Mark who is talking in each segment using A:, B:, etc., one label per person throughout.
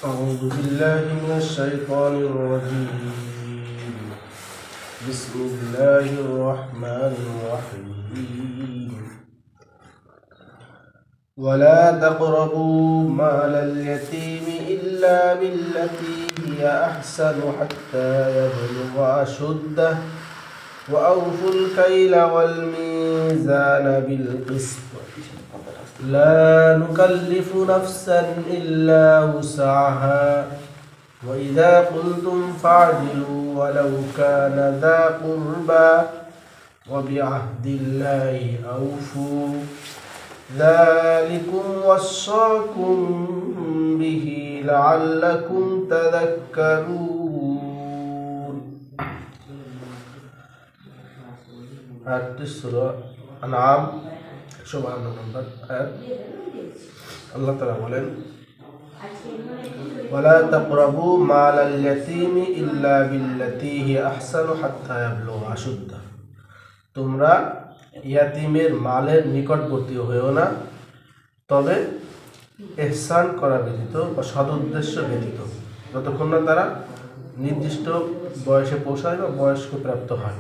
A: أعوذ بالله من الشيطان الرجيم. بسم الله الرحمن الرحيم. ولا تقربوا مال اليتيم إلا بالتي هي أحسن حتى يبلغ أشده وأوفوا الكيل والميزان بالقسط لا نكلف نفسا إلا وسعها وإذا قلتم فاعدلوا ولو كان ذا قربى وبعهد الله أوفوا ذلكم وصاكم به لعلكم تذكرون. سورة أنعام 152 নম্বর আয়াত। আল্লাহ তাআলা বলেন, ওয়ালা তাকরাবু মালাল ইয়াতীমি ইল্লা বিল্লাতী হিয়া আহসানু হাত্তা ইয়াবলুগা আশুদ্দাহ। তোমরা ইয়াতীমের মালের নিকটবর্তী হয়েও না, তবে ইহসান করা ব্যতীত বা সদুদ্দেশ্য ব্যতীত, যতক্ষণ না তারা নির্দিষ্ট বয়সে পৌঁছায় বা বয়স্ক প্রাপ্ত হয়।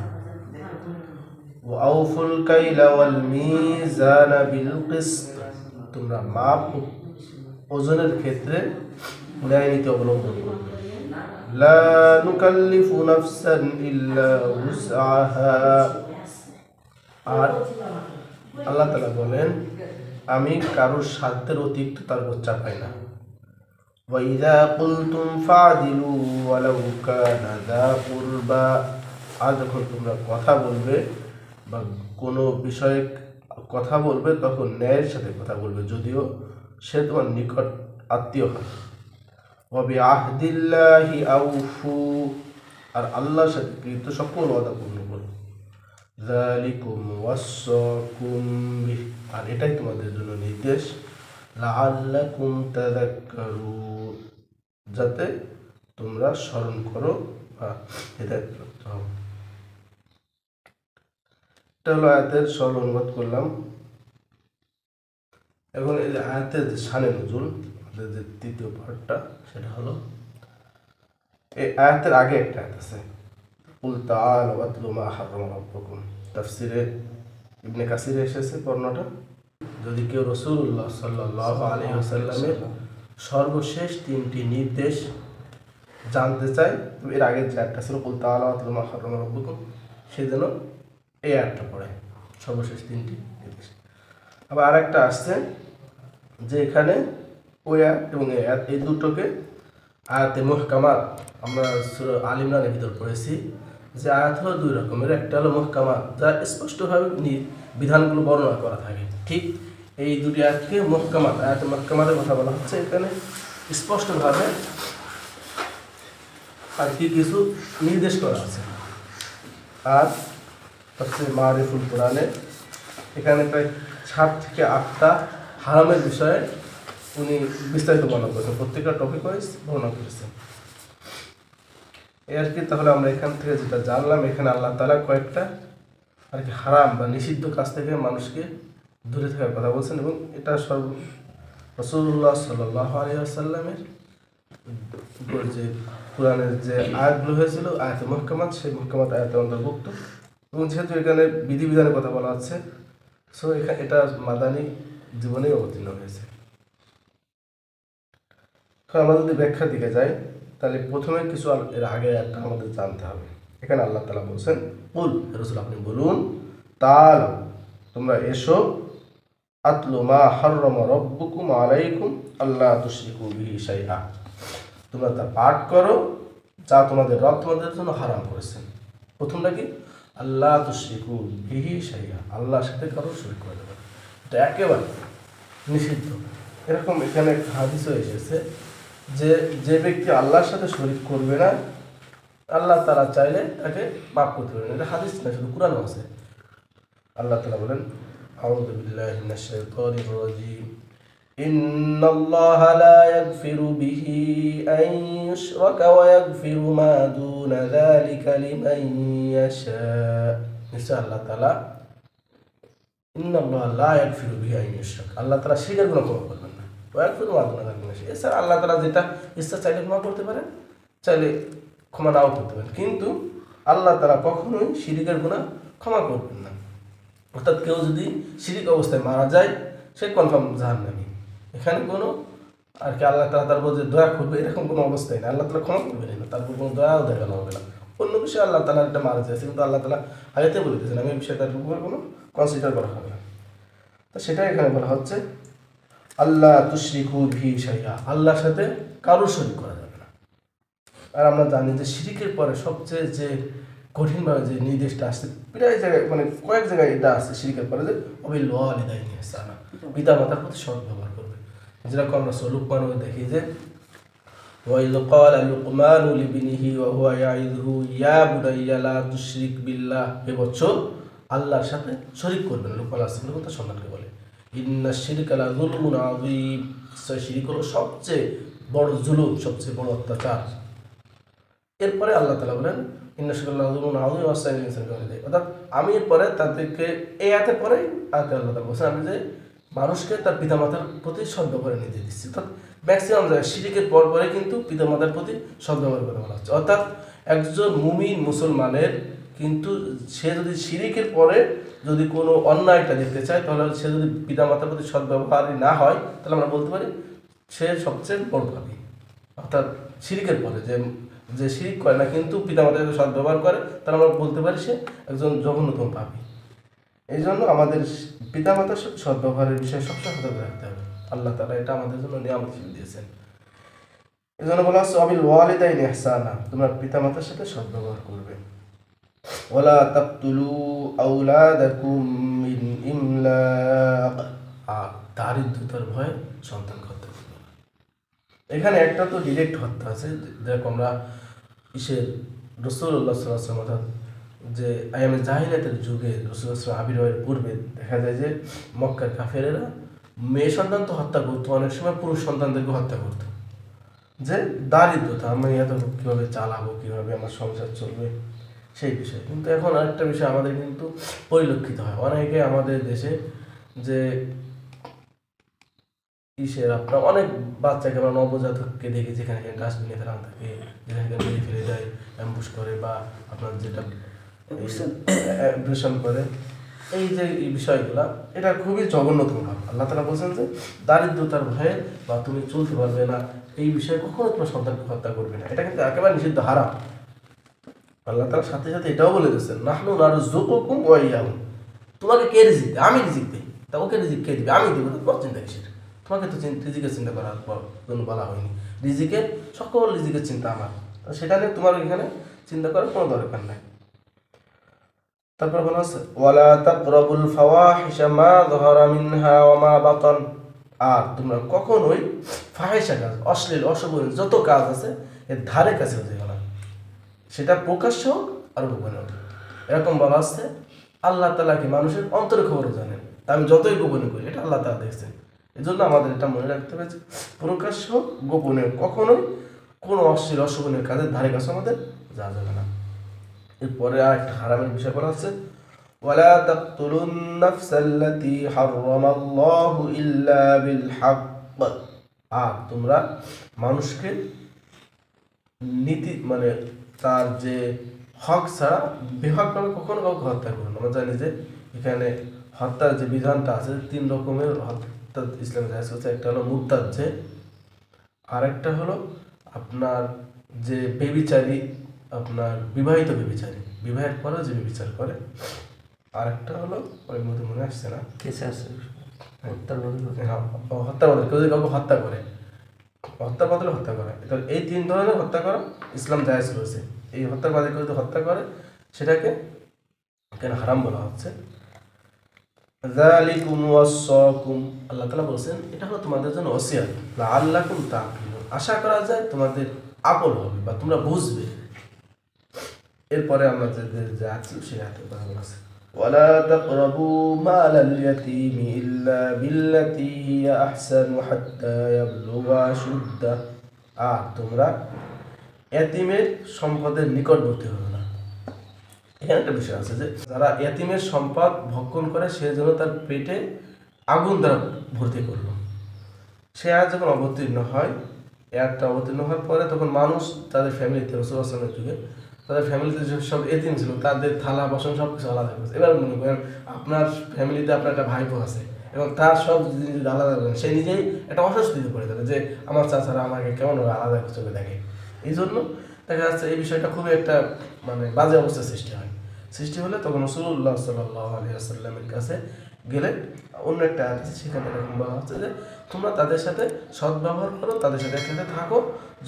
A: ওয়াউফুল কাইলা ওয়াল মিজানা বিল কিসত। তোমরা মাপ ওজনের ক্ষেত্রে ন্যায় নীতি অবলম্বন করবে। লা নুকাল্লিফু নাফসান ইল্লা উসআহা। আর আল্লাহ তাআলা বলেন, আমি কারোর সাধ্যের অতিরিক্ত তার উপর চাপাই না। ওয়া ইযা কুলতুম ফা'দিলু ওয়ালাউ কানা যা কুরবা। আর যখন তোমরা কথা বলবে বা কোনো বিষয়ে কথা বলবে, তখন ন্যায়ের সাথে কথা বলবে, যদিও সে তোমার নিকট আত্মীয় হয়। ওয়া বিআহদিল্লাহি আউফু। আর আল্লাহর সাথে কৃত সকল ওয়াদা পূর্ণ করো। যালিকুম ওয়াসাকুম বিহি। আর এটাই তোমাদের জন্য নির্দেশ। লাআল্লাকুম তাযাক্কারুন। যাতে তোমরা স্মরণ করো বা হেদায়েত প্রাপ্ত হও। এটা হলো আয়াতের সরল অনুবাদ করলাম। এখন এই আয়াতের যে শানে নুজুল, আমাদের যে তৃতীয় পার্টটা, সেটা হলো এই আয়াতের আগে একটা আয়াত আছে, কুল তাআলাউ আতলু মা হাররামা রাব্বুকুম। তাফসিরে ইবনে কাসিরে এসেছে বর্ণনাটা। যদি কেউ রাসূলুল্লাহ সাল্লাল্লাহু আলাইহি ওয়াসাল্লামের সর্বশেষ তিনটি নির্দেশ জানতে চায়, এর আগের যে আয়াতটা ছিল কুল তাআলাউ আতলু মা হাররামা রাব্বুকুম, সেজন্য এই আয়াতটা পড়ে, সর্বশেষ তিনটি নির্দেশ। আবার আরেকটা আসছে যে এখানে ওই আয়াত এবং এই আয়াত, এই দুটোকে আয়াতে মুহকামাত, আমরা সূরা আল ইমরানের ভিতর পড়েছি যে আয়াত হলো দুই রকমের। একটা হলো মুহকামাত, যা স্পষ্টভাবে বিধানগুলো বর্ণনা করা থাকে। ঠিক এই দুটি আয়াতকে মুহকামাত, আয়াতে মুহকামাতের কথা বলা হচ্ছে। এখানে স্পষ্টভাবে আর কি কিছু নির্দেশ করা আছে। আর তাফসীর মারিফুল কোরআনে এখানে প্রায় 7 থেকে 8টা হারামের বিষয়ে উনি বিস্তারিত বর্ণনা করেছেন, প্রত্যেকটা টপিক ওয়াইজ বর্ণনা করেছেন। আর কি, তাহলে আমরা এখান থেকে যেটা জানলাম, এখানে আল্লাহ তাআলা কয়েকটা আর কি হারাম বা নিষিদ্ধ কাজ থেকে মানুষকে দূরে থাকার কথা বলছেন, এবং এটা রাসূলুল্লাহ সাল্লাল্লাহু আলাইহি ওয়াসাল্লামের উপর যে কোরআনের যে আয়াতগুলো হয়েছিল, আয়াতে মুহকামাত, সেই মুহকামাত আয়াতের অন্তর্ভুক্ত। এবং যেহেতু এখানে বিধিবিধানের কথা বলা হচ্ছে, সো এটা মাদানী জীবনে অবতীর্ণ হয়েছে। আমরা যদি ব্যাখ্যার দিকে যাই, তাহলে প্রথমে কিছু এর আগে একটা আমাদের জানতে হবে। এখানে আল্লাহ তাআলা বলছেন, কুল, রাসূল আপনি বলুন, তাআলাউ, তোমরা এসো, আতলু মা হাররামা রাব্বুকুম আলাইকুম আল্লা তুশরিকু বিহি শাইআ। তোমরা তা পাঠ করো যা তোমাদের রব তোমাদের জন্য হারাম করেছেন। প্রথমটা কি? আল্লাহ তুশরিকু বিহি শাইআ, আল্লাহর সাথে কারো শরীক করে দেবে, এটা একেবারে নিষিদ্ধ। এরকম এখানে একটা হাদিসও এসেছে যে যে ব্যক্তি আল্লাহর সাথে শরীক করবে না, আল্লাহ তাআলা চাইলে তাকে মাফ করতে পারবেন। এটা হাদিস না, শুধু কুরআনও আছে। আল্লাহ তাআলা বলেন, আউযু বিল্লাহি মিনাশ শাইতানির রাজীম, ইন্নাল্লাহা লা ইয়াগফিরু বিহি আন ইউশরাকা ওয়া ইয়াগফিরু মা দুনা যালিকা লিমান ইয়াশা। নিশ্চয় আল্লাহ তাআলা ইন্নাল্লাহা লা ইয়াগফিরু বিহি আন ইউশরাক, আল্লাহ তাআলা শিরকের গুনাহ ক্ষমা করবেন না। ওয়াগফিরু মা দুনা যালিকা লিমান ইয়াশা। এছাড়া আল্লাহ তাআলা যেটা ইচ্ছা চাইলে ক্ষমা করতে পারেন, চাইলে ক্ষমা নাও করতে পারেন, কিন্তু আল্লাহ তাআলা কখনোই শিরকের গুনাহ ক্ষমা করবেন না। অর্থাৎ কেউ যদি শিরিক অবস্থায় মারা যায় সে কনফার্ম জাহান্নামী। এখানে কোনো আর কি আল্লাহ তাআলা তার উপর যে দয়া করবে এরকম কোনো অবস্থায় না, আল্লাহ তাআলা ক্ষমা করবেন না, তার উপর কোনো দয়াও দেখানো হবে না। অন্য বিষয়ে আল্লাহ তাআলা একটা মারা যাচ্ছে, কিন্তু আল্লাহ তাআলা আগেতে বলে দিয়েছেন আমি এই বিষয়টার উপর কোনো কনসিডার করা হবে না। তো সেটাই এখানে বলা হচ্ছে আল্লাহ তুশরিকু বিহি শাইআ, আল্লাহর সাথে কারো শরীক করা যাবে না। আর আমরা জানি যে শিরিকের পরে সবচেয়ে যে কঠিনভাবে যে নির্দেশটা আসছে প্রায় জায়গায় মানে কয়েক জায়গায় এটা আসছে শিরিকের পরে যে অবিল ওয়ালিদাইনি ইহসানা, পিতা মাতার প্রতি সৎ ব্যবহার করবে। যেরকম আমরা লুকমানও দেখি যে ওয়াইয ক্বালা লুকমানু লিবনিহি ওয়া হুয়া ইয়াইযুহু ইয়া বুনাইয়া লা তুশরিক বিল্লাহ, হে বৎস আল্লাহর সাথে শরীক করবে না। লুকমান আলাইহিস সালাম তার সন্তানকে বলে ইন্নাশ শিরকা লা যুলমুন আযীম, শিরিক হলো সবচেয়ে বড় জুলুম, সবচেয়ে বড় অত্যাচার। এরপরে আল্লাহ তাআলা বলেন ইন্নাশ শিরকা লা যুলমুন আযীম ওয়াসাইল ইনসান কামালিহি, অর্থাৎ আমি এরপরে তাদেরকে এই আয়াতের পরে আয়াতে আল্লাহ তাআলা বলেছেন আমি যে মানুষকে তার পিতামাতার প্রতি সদ্ব্যবহারের নির্দেশ দিচ্ছি। অর্থাৎ ম্যাক্সিমাম জায়গায় শিরিকের পর পরে কিন্তু পিতামাতার প্রতি সদ্ব্যবহারের কথা বলা হচ্ছে। অর্থাৎ একজন মুমিন মুসলমানের কিন্তু সে যদি শিরিকের পরে যদি কোনো অন্যায়টা দেখতে চায় তাহলে সে যদি পিতামাতার প্রতি সদ্ব্যবহারই না হয় তাহলে আমরা বলতে পারি সে সবচেয়ে বড় পাপী। অর্থাৎ শিরিকের পরে যে শিরিক করে না কিন্তু পিতামাতার সাথে সদ্ব্যবহার করে তাহলে আমরা বলতে পারি সে একজন জঘন্যতম পাপী। এই জন্য আমাদের পিতামাতার সাথে সদ্ব্যবহারের বিষয়ে সবসময় সতর্ক রাখতে হবে। আল্লাহ তাআলা এটা আমাদের জন্য নিয়ামত হিসেবে দিয়েছেন। এই জন্য বলা হচ্ছে অবিল ওয়ালিদাইনি ইহসানা, তোমরা পিতামাতার সাথে সদ্ব্যবহার করবে। ওয়ালা তাকতুলু আওলাদাকুম মিন ইমলাক, আর দারিদ্রতার ভয়ে সন্তান হত্যা করবে না। এখানে একটা তো ডিরেক্ট হত্যা আছে, যেরকম আমরা রাসূলুল্লাহ সাল্লাল্লাহু আলাইহি ওয়াসাল্লাম যে আয়ামে জাহিলিয়াতের যুগে রাসূলুল্লাহ সাল্লাল্লাহু আবির্ভাবের পূর্বে দেখা যায় যে মক্কার কাফেরেরা মেয়ে সন্তান তো হত্যা করতো, অনেক সময় পুরুষ সন্তানদেরকে হত্যা করতো, যে দারিদ্রতা আমি এত কীভাবে চালাবো, কীভাবে আমার সংসার চলবে সেই বিষয়ে। কিন্তু এখন আরেকটা বিষয় আমাদের কিন্তু পরিলক্ষিত হয় অনেকে আমাদের দেশে যে আপনার অনেক বাচ্চাকে আমরা নবজাতককে দেখি যেখানে ডাস্টবিনে ফেলা থাকে, যেখানে মেরে ফেলে দেয়, অ্যাম্বুশ করে বা আপনার যেটা অ্যাব্রেশন করে, এই যে এই বিষয়গুলা এটা খুবই জঘন্যতম ভাব। আল্লাহ তাআলা বলছেন যে দারিদ্রতার ভয়ে বা তুমি চলতে পারবে না এই বিষয়ে কখনো তোমার সন্তানকে হত্যা করবে না, এটা কিন্তু একেবারে নিষিদ্ধ, হারাম। আল্লাহ তাআলা সাথে সাথে এটাও বলে দিচ্ছেন নাহনু নারযুকুকুম ওয়া ইয়াহুম, তোমাকে কে রিজিক দেয়? আমি রিজিক দিই। তা ওকে রিজিক কে দিবে? আমি দিব। তোমার চিন্তা কিসের? তোমাকে তো রিজিকের চিন্তা করার জন্য বলা হয়নি। রিজিকের সকল রিজিকের চিন্তা আমার, সেটা নিয়ে তোমার এখানে চিন্তা করার কোনো দরকার নাই। তারপর বলা হচ্ছে ওয়ালা তাকরাবুল ফাওয়াহিশা মা যাহারা মিনহা ওয়া মা বাতান, আর তোমরা কখনোই ফাহিশা কাজ, অশ্লীল অশোভন যত কাজ আছে এর ধারে কাছে যেও না, সেটা প্রকাশ্য হোক আর গোপনে হোক। এরকম বলা হচ্ছে আল্লাহ তাআলা কি মানুষের অন্তরের খবরও জানেন, তা আমি যতই গোপনে করি এটা আল্লাহ তাআলা দেখছেন। এই জন্য আমাদের এটা মনে রাখতে হবে যে প্রকাশ্য হোক গোপনে হোক কখনোই কোনো অশ্লীল অশোভনের কাজের ধারে কাছে আমাদের যাওয়া যাবে না। এরপরে আর একটা হারামের বিষয় বলা হচ্ছে ওয়ালা তাকতুলুন নাফসাল্লাতী হারামাল্লাহু ইল্লা বিল হক, আর তোমরা মানুষকে নীতি মানে তার যে হক ছাড়া বেহকভাবে কখনো কাউকে হত্যা করো না। আমরা জানি যে এখানে হত্যার যে বিধানটা আছে 3 রকমের হত্যা ইসলামে জায়েজ করছে। একটা হলো মুরতাদ, যে আরেকটা হলো আপনার যে বেবিচারী, আপনার বিবাহিত বেবিচারী, বিবাহের পরেও যে বেবিচার করে, আরেকটা হলো ওই মধ্যে মনে আসছে না, হত্যার বদলে কেউ যদি কাউকে হত্যা করে, হত্যার বদলে হত্যা করে, এই 3 ধরনের হত্যা করা ইসলাম জায়েজ করেছে। এই হত্যার বাদে কেউ যদি হত্যা করে সেটাকে কেন হারাম বলা হচ্ছে। যালিকুম ওয়াসাকুম, আল্লাহ তাআলা বলেছেন এটা হলো তোমাদের জন্য ওসিয়ত, লাআল্লাকুম তাকিলুন, আশা করা যায় তোমাদের আকল হবে বা তোমরা বুঝবে। এরপরে আমরা যে আছি সেই আয়াতের কথা বলা আছে ওয়ালা তাকরাবু মালাল ইয়াতীমি ইল্লা বিল্লাতী হিয়া আহসানু হাত্তা ইয়াবলুগা আশুদ্দাহ, আর তোমরা এতিমের সম্পদের নিকটবর্তী হবে না। এখানে একটা বিষয় আছে যে যারা এতিমের সম্পদ ভক্ষণ করে সে যেন তার পেটে আগুন দ্বারা ভর্তি করলো, সে আয়াত যখন অবতীর্ণ হয়, আয়াতটা অবতীর্ণ হওয়ার পরে তখন মানুষ তাদের ফ্যামিলিতে, রাসূল সাল্লাল্লাহু আলাইহি ওয়াসাল্লামের যুগে তাদের ফ্যামিলিতে যেসব এতিম ছিল তাদের থালা বাসন সব কিছু আলাদা করেছে। এবার মনে করেন আপনার ফ্যামিলিতে আপনার একটা ভাইপো আছে এবং তার সব জিনিস আলাদা করেন, সে নিজেই একটা অস্বস্তিতে পড়ে যাবে যে আমার চাচারা আমাকে কেমন আলাদা চোখে দেখে। এই জন্য দেখা যাচ্ছে এই বিষয়টা খুবই একটা মানে বাজে অবস্থার সৃষ্টি হলে তখন রাসূলুল্লাহ সাল্লাল্লাহু আলাইহি ওয়াসাল্লামের কাছে গেলে অন্য একটা আয়াত আছে, সেখানে এরকম বলা হচ্ছে যে তোমরা তাদের সাথে সদ্ব্যবহার করো, তাদের সাথে একসাথে থাকো,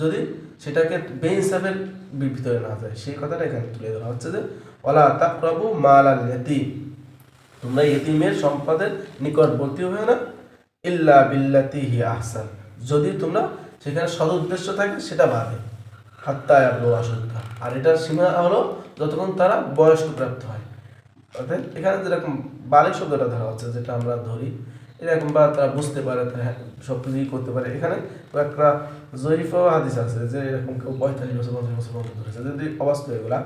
A: যদি সেটাকে বেইনসাফের ভিতরে না যায়। সেই কথাটা এখানে তুলে ধরা হচ্ছে যে ওয়ালা তাকরাবু মালাল ইয়াতীম, তোমরা ইতিমের সম্পদের নিকটবর্তী হয়ে না, ইল্লা বিল্লাতি হি আহসান, যদি তোমরা সেখানে সদুদ্দেশ্য থাকে সেটা বাদে, হাত্তা ইয়াবলুগা আশুদ্দাহ, আর এটার সীমা হলো যতক্ষণ তারা বয়স্ক প্রাপ্ত হয়। অর্থাৎ এখানে যেরকম বালিক শব্দটা ধরা হচ্ছে, যেটা আমরা ধরি এরকম, বা তারা বুঝতে পারে, তারা সব কিছুই করতে পারে। এখানে একটা জয়ীফ হাদিস আছে যে এরকম কেউ 45 বছর 50 বছর পর্যন্ত ধরেছে, যদি অবাস্তব এগুলা।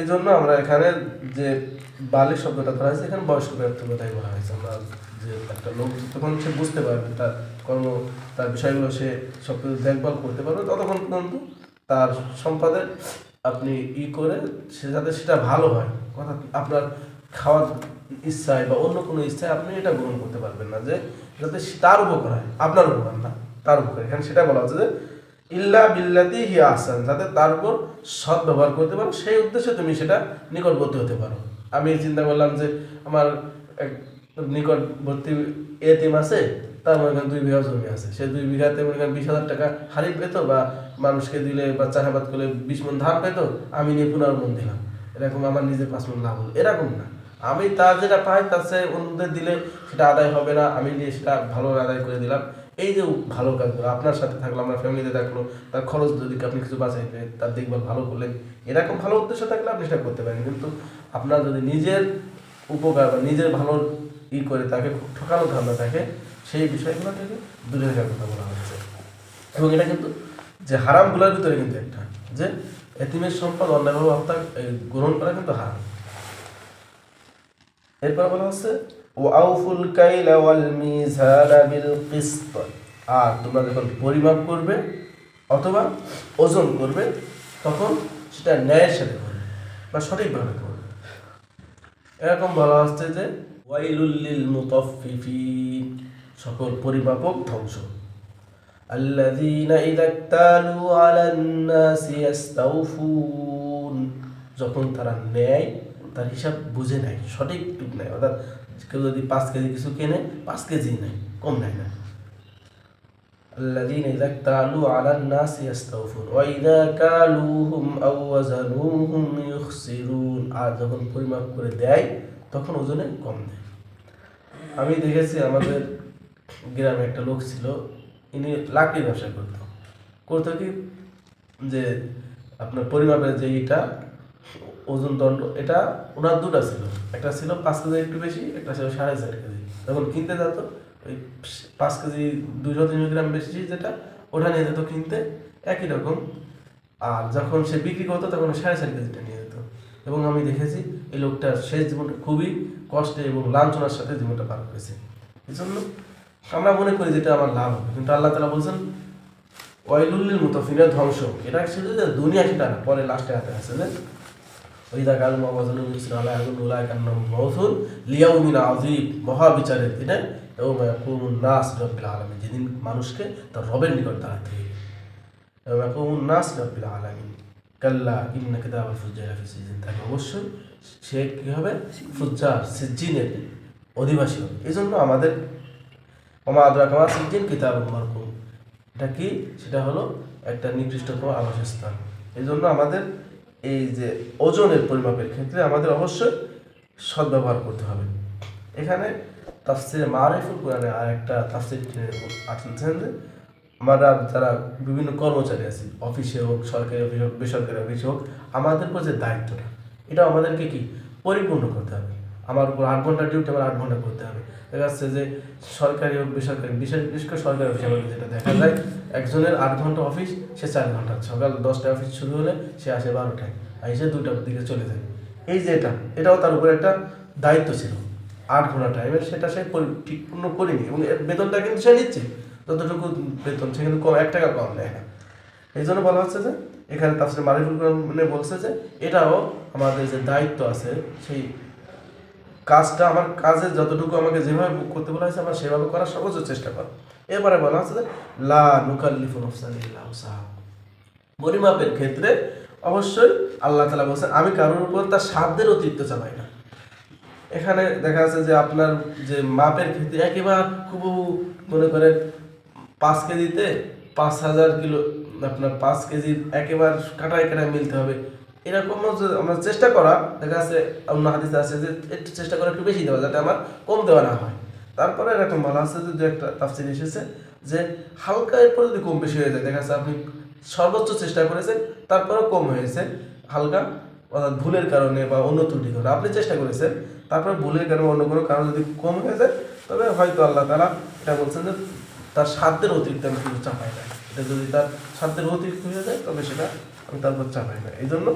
A: এই জন্য আমরা এখানে যে বালিক শব্দটা ধরা হয়েছে, এখানে বয়স্ক প্রাপ্ত কথাই বলা হয়েছে। আমরা যে একটা লোক যখন সে বুঝতে পারবে তার কর্ম, তার বিষয়গুলো সে সব কিছু দেখভাল করতে পারবে, ততক্ষণ পর্যন্ত তার সম্পদের আপনি করে সে যাতে সেটা ভালো হয়, কথা আপনার খাওয়ার ইচ্ছায় বা অন্য কোনো ইচ্ছায় আপনি এটা গ্রহণ করতে পারবেন না, যে যাতে তার উপকার হয়, আপনার উপকার না, তার উপকার। এখানে সেটা বলা হচ্ছে যে ইল্লা বিল্লাতি হি আহসান, যাতে তার উপর সৎ ব্যবহার করতে পারো, সেই উদ্দেশ্যে তুমি সেটা নিকটবর্তী হতে পারো। আমি চিন্তা করলাম যে আমার এক নিকটবর্তী এতিম আছে, তার মনে করেন 2 বিঘা জমি আছে, সে 2 বিঘাতে মনে করেন 20,000 টাকা হারিয়ে পেত, বা মানুষকে দিলে বা চাষাবাদ করলে 20 মণ ধান পেত, আমি নিয়ে 15 মণ দিলাম, এরকম আমার নিজের 5 মণ লাভ হলো, এরকম না। আমি তার যেটা পাই তার চেয়ে অন্যদের দিলে সেটা আদায় হবে না, আমি নিয়ে সেটা ভালো আদায় করে দিলাম। এই যে ভালো কাজগুলো, আপনার সাথে থাকলো, আপনার ফ্যামিলিতে থাকলো, তার খরচ যদি আপনি কিছু বাঁচাইতে, তার দেখভাল ভালো করলেন, এরকম ভালো উদ্দেশ্য থাকলে আপনি সেটা করতে পারেন। কিন্তু আপনার যদি নিজের উপকার বা নিজের ভালো করে তাকে ঠকানো ধারণা থাকে, সেই বিষয়গুলো থেকে দূরে থাকার কথা বলা হচ্ছে। এবং এটা কিন্তু যে হারামগুলোর ভিতরে কিন্তু একটা, যে এতিমের সম্পদ অন্যায়ভাবে হত্যা গ্রহণ করা কিন্তু হারাম। এরপর বলা হচ্ছে ওয়াউফুল কাইলা ওয়াল মিজানা বিল কিসত, আর তোমরা যখন পরিমাপ করবে অথবা ওজন করবে তখন সেটা ন্যায়ের সাথে করবে বা সঠিকভাবে করবে। এরকম বলা হচ্ছে যে ওয়াইলুল লিল মুতাফফিফিন, সকল পরিমাপক ধ্বংস। আল্লাযীনা ইযা ইক্তালু আলান নাসি ইস্তাওফুন, যখন তারা নেয় তার হিসাব বুঝে নেয়, সঠিক টুক নেয়, অর্থাৎ কেউ যদি 5 কেজি কিছু কেনে 5 কেজি নেয়, কম নেয় না। আল্লাযীনা ইযা ইক্তালু আলান নাসি ইস্তাওফুন ওয়া ইযা কালুহুম আও ওয়াজানুহুম ইখসিরুন, আর যখন পরিমাপ করে দেয় তখন ওজনে কম দেয়। আমি দেখেছি আমাদের গ্রামে একটা লোক ছিল, ইনি লাকড়ির ব্যবসা করতো কি যে আপনার পরিমাপের যে এটা ওজন দণ্ড, এটা ওনার দুটা ছিল, একটা ছিল 5 কেজি একটু বেশি, একটা ছিল 4.5 কেজি। যখন কিনতে যেত ওই 5 কেজি 200-300 গ্রাম বেশি যেটা, ওটা নিয়ে যেত কিনতে একই রকম, আর যখন সে বিক্রি করতো তখন 4.5 কেজিটা নিয়ে যেত। এবং আমি দেখেছি এই লোকটার শেষ জীবনটা খুবই কষ্টে এবং লাঞ্ছনার সাথে জীবনটা পার করেছে। এই জন্য আমরা মনে করি যেটা আমার লাভ হবে, কিন্তু আল্লাহ তাআলা বলছেন ওয়াইলুল লিল মুতাফফিফিনের ধ্বংস। এটা শুধু যে দুনিয়া সেটা না, পরে লাস্টে হাতে আছে যে ওইদা কাল মাওয়াজানুল মুসলিম আলা আগুন উলাই কান্নাম মাউসুল লিয়াউমিন আযীম, মহাবিচারের দিনে ইয়াউমা ইয়াকুমুন নাস রাব্বিল আলামিন, যেদিন মানুষকে তার রবের নিকট দাঁড়াতে হবে। ইয়াউমা ইয়াকুমুন নাস রাব্বিল আলামিন কাল্লা ইন্না কিতাবাল ফুজ্জার ফি সিজিন, তাকে অবশ্যই সে কি হবে, ফুজ্জার সিজিনের অধিবাসী হবে। এই জন্য আমাদের ওমা আদরাকা মা সিজিন কিতাবুম মারকুম, এটা কি, সেটা হলো একটা নির্দিষ্ট কোনো আবাসস্থান। এই জন্য আমাদের এই যে ওজনের পরিমাপের ক্ষেত্রে আমাদের অবশ্যই সদ্ব্যবহার করতে হবে। এখানে তাফসিরে মারিফুল কোরআনে আর একটা তাফসির আছেন যে আমরা যারা বিভিন্ন কর্মচারী আছি, অফিসে হোক, সরকারি অফিস হোক, বেসরকারি অফিসে হোক, আমাদের উপর যে দায়িত্বটা, এটা আমাদেরকে কি পরিপূর্ণ করতে হবে। আমার উপর 8 ঘন্টা ডিউটি, আমার 8 ঘন্টা করতে হবে। দেখা যাচ্ছে যে সরকারি হোক বেসরকারি, বিশেষ করে সরকারি অফিসে আমাদের যেটা দেখা যায়, একজনের 8 ঘন্টা অফিস, সে 4 ঘন্টা, সকাল 10টায় অফিস শুরু হলে সে আসে 12টায়, এসে 2টার দিকে চলে যায়। এই যে এটাও তার উপরে একটা দায়িত্ব ছিল 8 ঘন্টা টাইমের, সেটা সে ঠিকপূর্ণ করেনি এবং এর বেতনটা কিন্তু সে নিচ্ছে। যতটুকু বেতন সে কিন্তু কম 1 টাকা কম নেয় না। এই জন্য বলা হচ্ছে যে এখানে তাফসীর মারিফুল কোরআনে বলছে যে এটাও আমাদের যে দায়িত্ব আছে, সেই কাজটা আমার কাজে যতটুকু আমাকে যেভাবে করতে বলা হয়েছে আমরা সেভাবে করার সর্বোচ্চ চেষ্টা করো। এবারে বলা হচ্ছে যে লা নুকাল্লিফু নাফসান ইল্লা উসআহা। পরিমাপের ক্ষেত্রে অবশ্যই আল্লাহ তাআলা বলছেন আমি কারোর উপর তার সাধ্যের অতিরিক্ত চালাই না। এখানে দেখা যাচ্ছে যে আপনার যে মাপের ক্ষেত্রে একেবারে খুব মনে করেন 5 কেজিতে 5,000 কিলো, আপনার 5 কেজি একেবারে কাটায় কাটায় মিলতে হবে, এরকম আমরা চেষ্টা করা, দেখা যাচ্ছে অন্য হাদিসে আছে যে একটু চেষ্টা করা একটু বেশি দেওয়া যাতে আমার কম দেওয়া না হয়। তারপরে এরকম বলা আছে যে একটা তাফসীর এসেছে যে হালকা এরপর যদি কম বেশি হয়ে যায়, দেখা যাচ্ছে আপনি সর্বোচ্চ চেষ্টা করেছেন তারপরেও কম হয়েছে হালকা, অর্থাৎ ভুলের কারণে বা অন্য ত্রুটির কারণে আপনি চেষ্টা করেছেন, তারপরে ভুলের কারণে অন্য কোনো কারণ যদি কম হয়ে যায়, তবে হয়তো আল্লাহ তাআলা এটা বলছেন যে তার সাধ্যের অতিরিক্ত আমি কিছু চাপাই না। এটা যদি তার সাধ্যের অতিরিক্ত হয়ে যায় তবে সেটা আমি তারপর চাপাই না। এই জন্য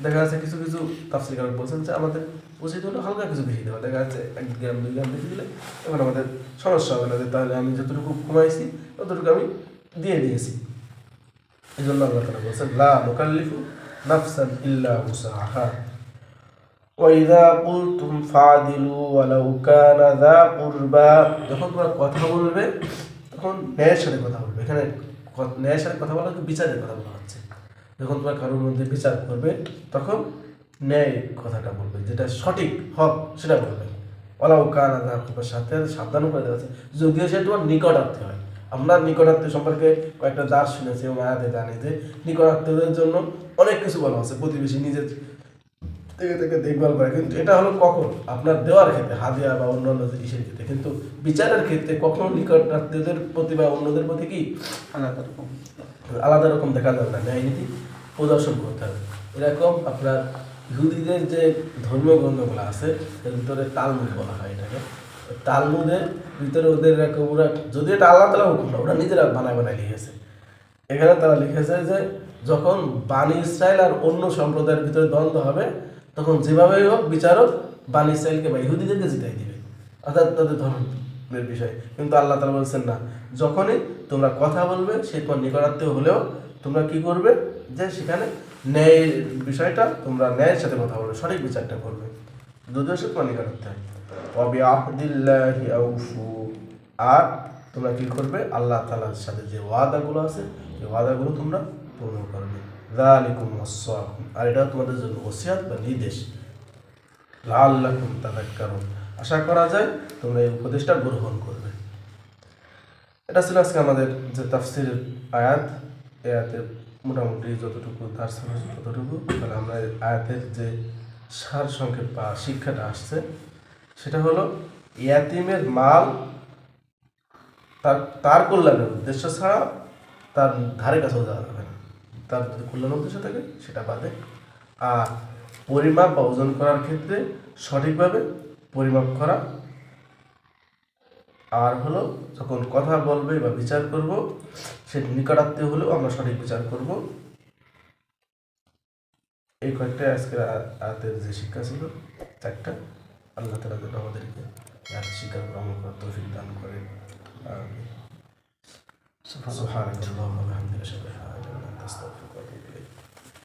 A: দেখা যাচ্ছে কিছু কিছু তাফসীরকার বলছেন যে আমাদের উচিত হলো হালকা কিছু বেশি দেওয়া। দেখা যাচ্ছে 1 গ্রাম 2 গ্রাম বেশি দিলে তখন আমাদের সমস্যা হবে না, যে তাহলে আমি যতটুকু কমাইছি ততটুকু আমি দিয়ে দিয়েছি। এই জন্য আল্লাহ তাআলা বলছেন লা নুকাল্লিফু নাফসান ইল্লা উসআহা ওয়া ইযা কুলতুম ফাদিলু ওয়ালাউ কানা যা কুরবা। যখন তোমরা কথা বলবে তখন ন্যায়ের সাথে কথা বলবে। এখানে ন্যায়ের সাথে কথা বলা বিচারের কথা বলা হচ্ছে। যখন তোমরা কারোর মধ্যে বিচার করবে তখন ন্যায় কথাটা বলবে, যেটা সঠিক হক সেটা বলবে। ওয়ালাউ কানা যা কুরবা, সাথে সাবধান করে দেওয়া আছে যদিও সে তোমার নিকটাত্মীয় হয়। আমরা নিকটাত্মীয় সম্পর্কে কয়েকটা দাস শুনেছি এবং আয়াতে জানি যে নিকটাত্মীয়দের জন্য অনেক কিছু বলা আছে, প্রতিবেশী নিজের থেকে থেকে দেখভাল করে, কিন্তু এটা হলো কখন আপনার দেওয়ার ক্ষেত্রে, হাদিয়া বা অন্যান্য জিনিসের ক্ষেত্রে, কিন্তু বিচারের ক্ষেত্রে কখনো নিকটাত্মীয়দের প্রতি বা অন্যদের প্রতি কি আলাদা রকম দেখা যাবে না, ন্যায় নীতি প্রদর্শন করতে হবে। এরকম আপনার ইহুদিদের যে ধর্মীয় গ্রন্থগুলো আছে এর ভিতরে তালমুদ বলা হয় এটাকে। তালমুদের ভিতরে ওদের এরকম ওরা, যদি এটা আল্লাহ তাআলা হুকুম না, ওরা নিজেরা বানায় বানায় লিখেছে। এখানে তারা লিখেছে যে যখন বানি ইসরায়েল আর অন্য সম্প্রদায়ের ভিতরে দ্বন্দ্ব হবে তখন যেভাবেই হোক বিচারক বানি ইসরায়েলকে বা ইহুদিদেরকে জিতাই দিবে, অর্থাৎ তাদের ধর্মের বিষয়। কিন্তু আল্লাহ তাআলা বলছেন না, যখনই তোমরা কথা বলবে সে তোমার নিকটাত্মীয় হলেও তোমরা কি করবে, যে সেখানে ন্যায়ের বিষয়টা তোমরা ন্যায়ের সাথে কথা বলবে, সঠিক বিচারটা করবে, যদিও সে তোমার নিকটাত্মীয়। ওয়াবিআহদিল্লাহি আউফু, আর তোমরা কি করবে আল্লাহ তাআলার সাথে যে ওয়াদাগুলো আছে এই ওয়াদাগুলো তোমরা পূর্ণ করবে। যালিকুম ওয়াসসাকুম, আর এটা তোমাদের জন্য ওসিয়াত বা নির্দেশ। লাআল্লাকুম তাযাক্কারুন, আশা করা যায় তোমরা এই উপদেশটা গ্রহণ করবে। এটা ছিল আজকে আমাদের যে তাফসীরের আয়াত। এই আয়াতের মোটামুটি যতটুকু তার ততটুকু, তাহলে আমরা আয়াতের যে সার সংক্ষেপ বা শিক্ষাটা আসছে সেটা হলো ইয়াতিমের মাল তার কল্যাণের উদ্দেশ্য ছাড়া তার ধারে কাছেও যাওয়া যাবে না, তার যদি কল্যাণ উদ্দেশ্য থাকে সেটা বাদে। আর পরিমাপ বা ওজন করার ক্ষেত্রে সঠিকভাবে পরিমাপ করা, আর হলো যখন কথা বলবে বা বিচার করব সে নিকটাত্মীয় হলেও আমরা সঠিক বিচার করব। এই কয়েকটা আজকের আয়াতের যে শিক্ষা ছিল 4টা। আল্লাহ তাআলা যেন আমাদেরকে শিক্ষা গ্রহণ করার তৌফিক দান করেন। সুবহানাল্লাহি ওয়া বিহামদিহি, আশহাদু আল্লা ইলাহা ইল্লাল্লাহ, আস্তাগফিরুকা ওয়া আতুবু ইলাইহি।